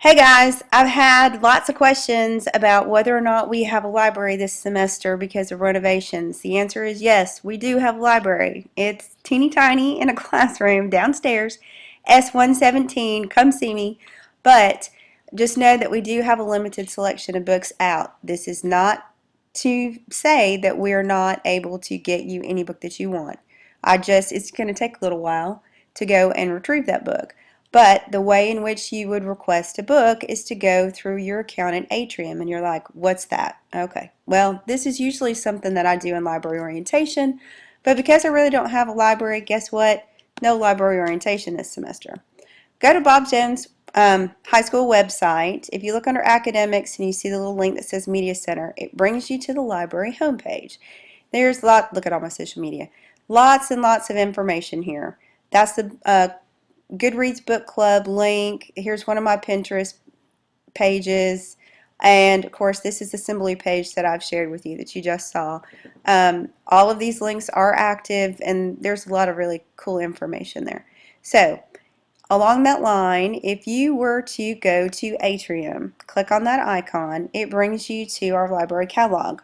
Hey guys, I've had lots of questions about whether or not we have a library this semester because of renovations. The answer is yes, we do have a library. It's teeny tiny in a classroom downstairs, S117, come see me. But just know that we do have a limited selection of books out. This is not to say that we're not able to get you any book that you want. It's going to take a little while to go and retrieve that book. But the way in which you would request a book is to go through your account at Atrium, and you're like, what's that? Okay, well, this is usually something that I do in library orientation, but because I really don't have a library, guess what? No library orientation this semester. Go to Bob Jones High School website. If you look under academics and you see the little link that says Media Center, it brings you to the library homepage. Look at all my social media. Lots and lots of information here. That's the Goodreads book club link. Here's one of my Pinterest pages, and of course this is the Assembly page that I've shared with you that you just saw. All of these links are active, and there's a lot of really cool information there. So along that line, if you were to go to Atrium, click on that icon, it brings you to our library catalog.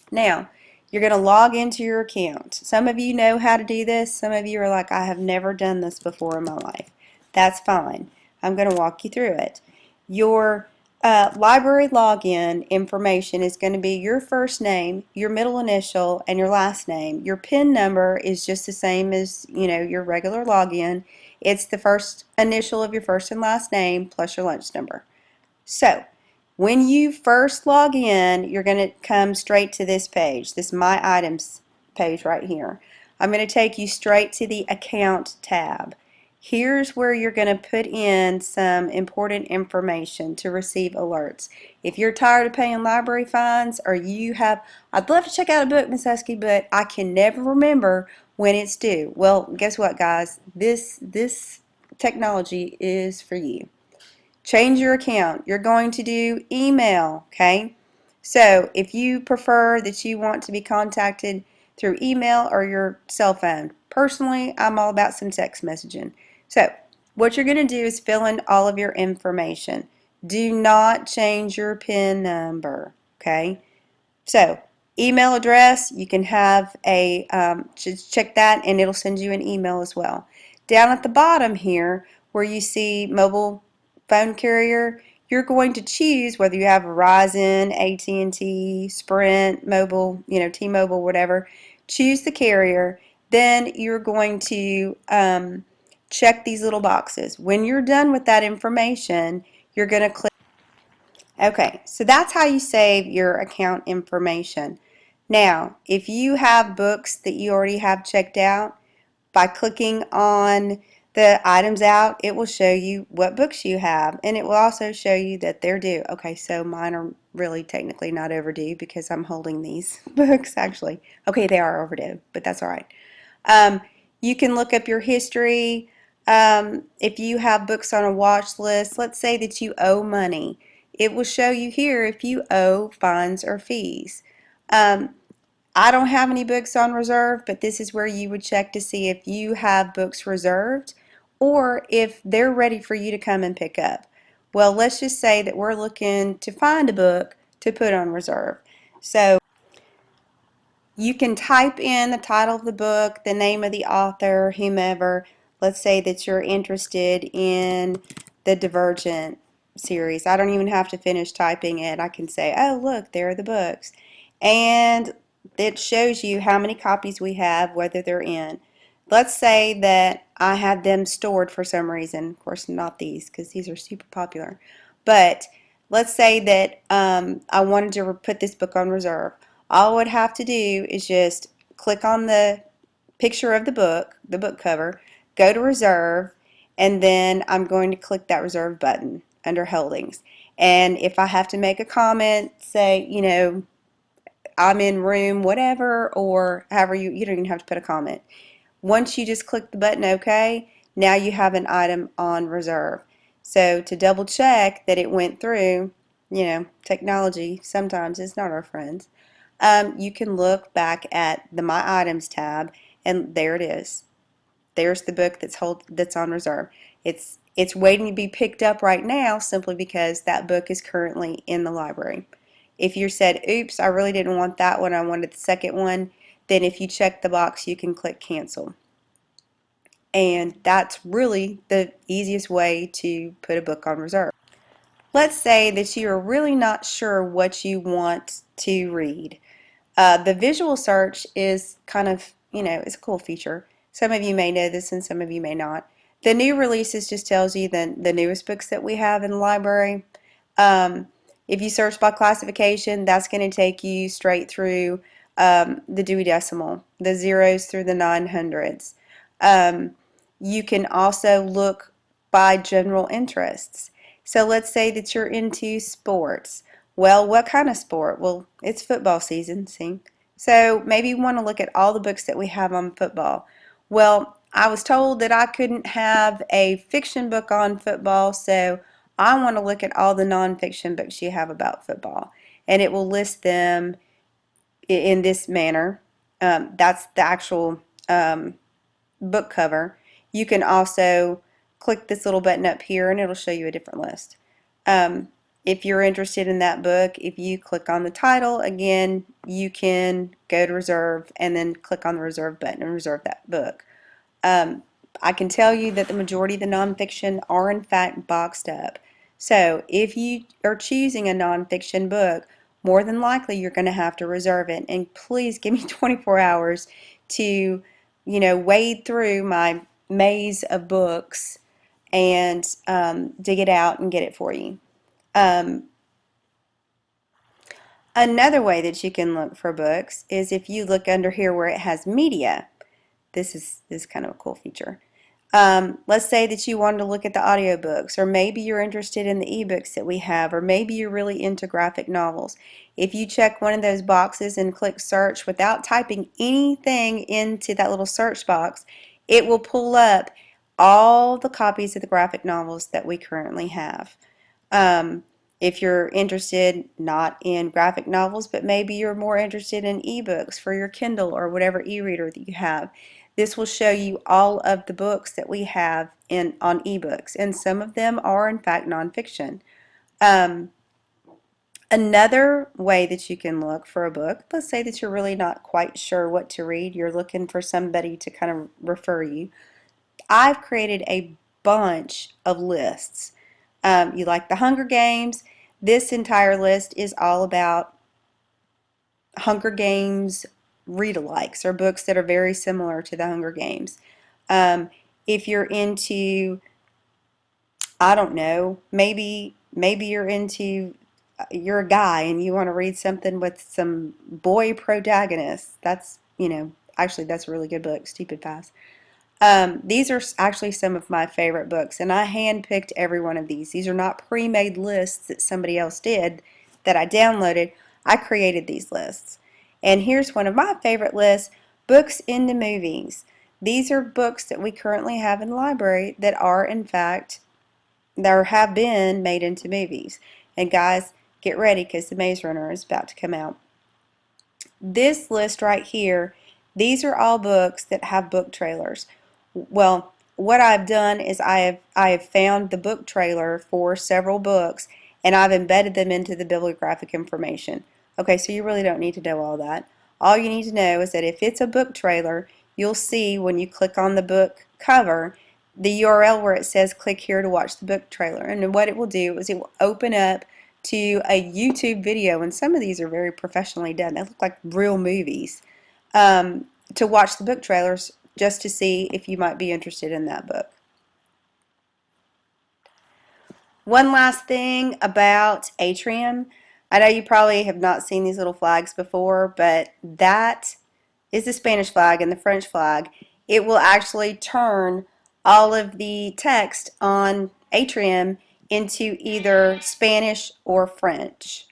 Now, you're going to log into your account. Some of you know how to do this. Some of you are like, I have never done this before in my life. That's fine. I'm going to walk you through it. Your library login information is going to be your first name, your middle initial, and your last name. Your PIN number is just the same as your regular login. It's the first initial of your first and last name plus your lunch number. So, when you first log in, you're going to come straight to this page, this My Items page right here. I'm going to take you straight to the Account tab. Here's where you're going to put in some important information to receive alerts. If you're tired of paying library fines, or I'd love to check out a book, Miss Husky, but I can never remember when it's due. Well, guess what, guys? This technology is for you. Change your account. You're going to do email, okay? So if you prefer that you want to be contacted through email or your cell phone, personally, I'm all about some text messaging. So what you're going to do is fill in all of your information. Do not change your PIN number, okay? So email address, you can have just check that and it'll send you an email as well. Down at the bottom here where you see mobile phone carrier, you're going to choose whether you have Verizon, AT&T, Sprint, mobile, T-Mobile, whatever. Choose the carrier. Then you're going to check these little boxes. When you're done with that information, you're going to click. Okay, so that's how you save your account information. Now, if you have books that you already have checked out, by clicking on the items out, it will show you what books you have, and it will also show you that they're due. Okay, so mine are really technically not overdue because I'm holding these books actually. Okay, they are overdue, but that's all right. You can look up your history. If you have books on a watch list, let's say that you owe money. It will show you here if you owe fines or fees. I don't have any books on reserve, but this is where you would check to see if you have books reserved or if they're ready for you to come and pick up. Well, let's just say that we're looking to find a book to put on reserve. So you can type in the title of the book, the name of the author, whomever. Let's say that you're interested in the Divergent series. I don't even have to finish typing it. I can say, oh, look, there are the books. And it shows you how many copies we have, whether they're in. Let's say that I had them stored for some reason. Of course, not these, because these are super popular. But let's say that I wanted to put this book on reserve. All I would have to do is just click on the picture of the book cover, go to reserve, and then I'm going to click that reserve button under holdings. And if I have to make a comment, say, I'm in room whatever, or however, you don't even have to put a comment. Once you just click the button OK, now you have an item on reserve. So to double check that it went through, technology sometimes is not our friends. You can look back at the My Items tab, and there it is. There's the book that's on reserve. It's It's waiting to be picked up right now simply because that book is currently in the library. If you said, oops, I really didn't want that one, I wanted the second one, then if you check the box, you can click cancel. And that's really the easiest way to put a book on reserve. Let's say that you are really not sure what you want to read. The visual search is kind of, it's a cool feature. Some of you may know this and some of you may not. The new releases just tells you the newest books that we have in the library. If you search by classification, that's going to take you straight through the Dewey Decimal, the zeros through the 900s. You can also look by general interests. So let's say that you're into sports. Well, what kind of sport? Well, it's football season, see? So maybe you want to look at all the books that we have on football. Well, I was told that I couldn't have a fiction book on football, so I want to look at all the nonfiction books you have about football. And it will list them in this manner. That's the actual book cover. You can also click this little button up here and it'll show you a different list. If you're interested in that book, if you click on the title, again, you can go to reserve and then click on the reserve button and reserve that book. I can tell you that the majority of the nonfiction are in fact boxed up. So if you are choosing a nonfiction book, more than likely you're going to have to reserve it. And please give me 24 hours to, wade through my maze of books and dig it out and get it for you. Another way that you can look for books is if you look under here where it has media. This is kind of a cool feature. Let's say that you wanted to look at the audiobooks, or maybe you're interested in the ebooks that we have, or maybe you're really into graphic novels. If you check one of those boxes and click search without typing anything into that little search box, it will pull up all the copies of the graphic novels that we currently have. If you're interested not in graphic novels, but maybe you're more interested in ebooks for your Kindle or whatever e-reader that you have, this will show you all of the books that we have on ebooks, and some of them are in fact nonfiction. Another way that you can look for a book, let's say that you're really not quite sure what to read, you're looking for somebody to kind of refer you. I've created a bunch of lists. You like the Hunger Games, this entire list is all about Hunger Games read-alikes, or books that are very similar to the Hunger Games. If you're into, I don't know, maybe you're a guy and you want to read something with some boy protagonists. That's, actually that's a really good book, Stupid Fast. These are actually some of my favorite books, and I handpicked every one of these. These are not pre-made lists that somebody else did that I downloaded. I created these lists. And here's one of my favorite lists, books into movies. These are books that we currently have in the library that are in fact, there have been made into movies. And guys, get ready because The Maze Runner is about to come out. This list right here, these are all books that have book trailers. Well, what I've done is I have found the book trailer for several books and I've embedded them into the bibliographic information. Okay, so you really don't need to know all that. All you need to know is that if it's a book trailer, you'll see when you click on the book cover the URL where it says click here to watch the book trailer. And what it will do is it will open up to a YouTube video, and some of these are very professionally done. They look like real movies. To watch the book trailers just to see if you might be interested in that book. One last thing about Atriuum. I know you probably have not seen these little flags before, but that is the Spanish flag and the French flag. It will actually turn all of the text on Atriuum into either Spanish or French.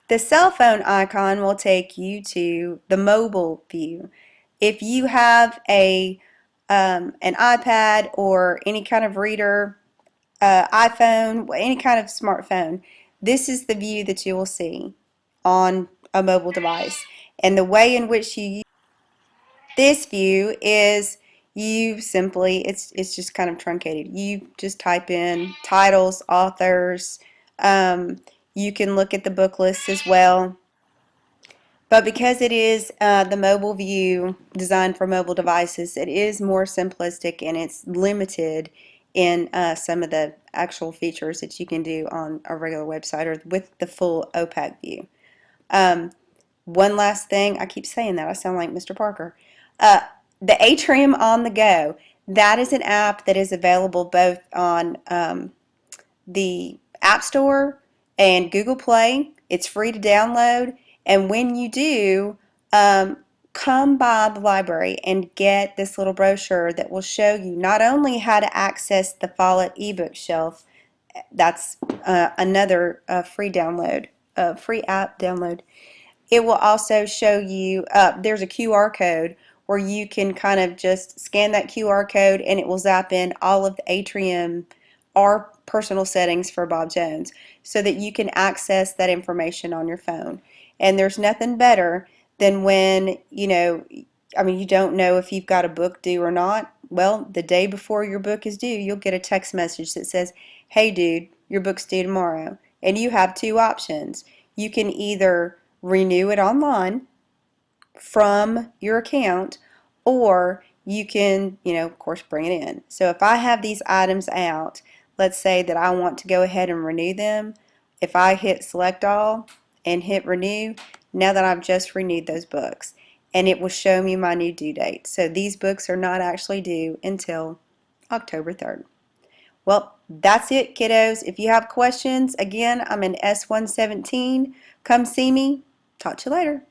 The cell phone icon will take you to the mobile view. If you have an iPad or any kind of reader, iPhone, any kind of smartphone, this is the view that you will see on a mobile device. And the way in which you use this view is you simply, it's just kind of truncated. You just type in titles, authors. Um, you can look at the book list as well. But because it is the mobile view designed for mobile devices, it is more simplistic and it's limited in some of the actual features that you can do on a regular website or with the full OPAC view. Um, One last thing, I keep saying that, I sound like Mr. Parker. Uh, the Atrium on the Go, that is an app that is available both on the App Store and Google Play. It's free to download, and when you do, um, come by the library and get this little brochure that will show you not only how to access the Follett ebook shelf, that's another free download, free app download. It will also show you, there's a QR code where you can kind of just scan that QR code and it will zap in all of the Atrium or personal settings for Bob Jones so that you can access that information on your phone. And there's nothing better than when, I mean, you don't know if you've got a book due or not. Well, the day before your book is due, you'll get a text message that says, "Hey dude, your book's due tomorrow." And you have two options. You can either renew it online from your account, or you can, of course, bring it in. So if I have these items out, let's say that I want to go ahead and renew them, if I hit select all and hit renew, now that I've just renewed those books, and it will show me my new due date. So these books are not actually due until October 3rd. Well, that's it, kiddos. If you have questions, again, I'm in S117. Come see me. Talk to you later.